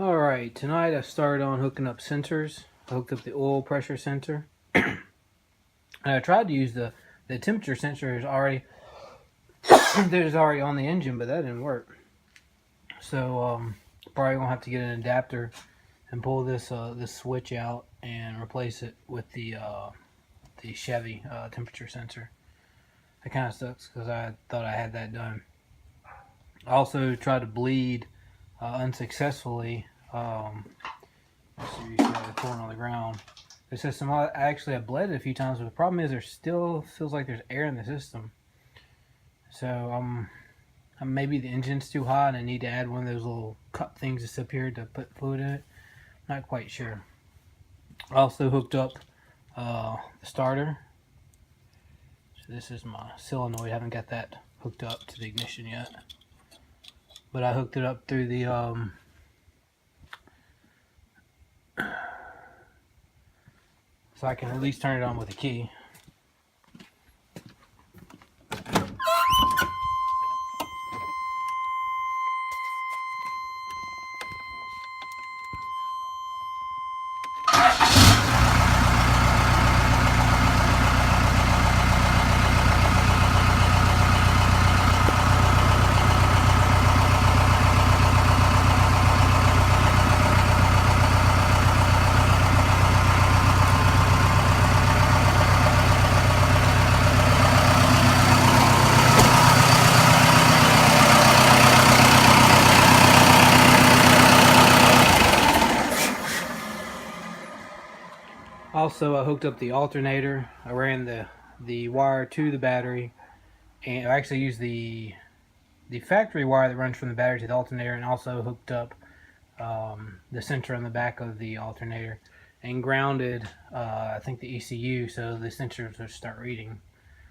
Alright, tonight I started on hooking up sensors. I hooked up the oil pressure sensor. And I tried to use the temperature sensor is already there's already on the engine, but that didn't work. So probably gonna have to get an adapter and pull this switch out and replace it with the Chevy temperature sensor. That kind of sucks because I thought I had that done. I also tried to bleed unsuccessfully. So you see the corn on the ground. The system, I actually have bled it a few times, but the problem is there still feels like there's air in the system. So maybe the engine's too hot and I need to add one of those little cup things that's up here to put fluid in it. Not quite sure. I also hooked up the starter. So this is my solenoid. I haven't got that hooked up to the ignition yet, but I hooked it up through the so I can at least turn it on with a key. Also, I hooked up the alternator. I ran the wire to the battery, and I actually used the factory wire that runs from the battery to the alternator, and also hooked up the sensor on the back of the alternator, and grounded I think the ECU so the sensors will start reading.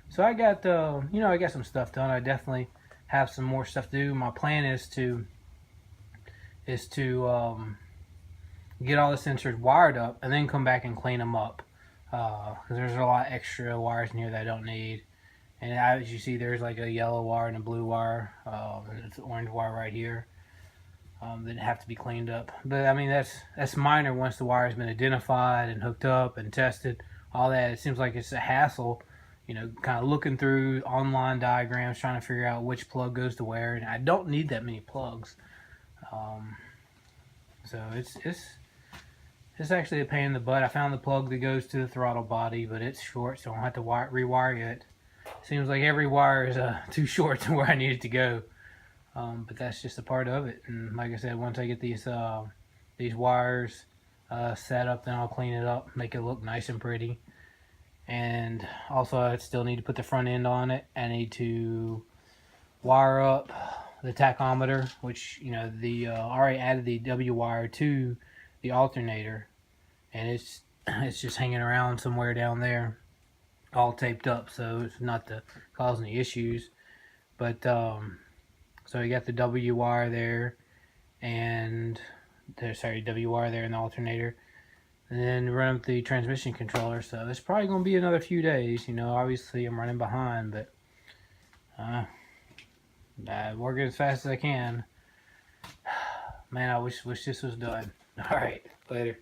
So I got I got some stuff done. I definitely have some more stuff to do. My plan is to get all the sensors wired up and then come back and clean them up, because there's a lot of extra wires in here that I don't need. And as you see, there's like a yellow wire and a blue wire, and it's an orange wire right here that have to be cleaned up. But I mean, that's minor once the wire has been identified and hooked up and tested. All that, it seems like it's a hassle, kind of looking through online diagrams trying to figure out which plug goes to where, and I don't need that many plugs. So it's actually a pain in the butt. I found the plug that goes to the throttle body, but it's short, so I don't have to rewire it. Seems like every wire is too short to where I need it to go. But that's just a part of it. And like I said, once I get these wires set up, then I'll clean it up, make it look nice and pretty. And also, I still need to put the front end on it. I need to wire up the tachometer, which I already added the W wire to the alternator, and it's just hanging around somewhere down there, all taped up, so it's not to cause any issues. But so you got the W wire there, and W wire there in the alternator, and then run up the transmission controller. So it's probably going to be another few days. Obviously I'm running behind, but I work as fast as I can. Man, I wish this was done. All right, later.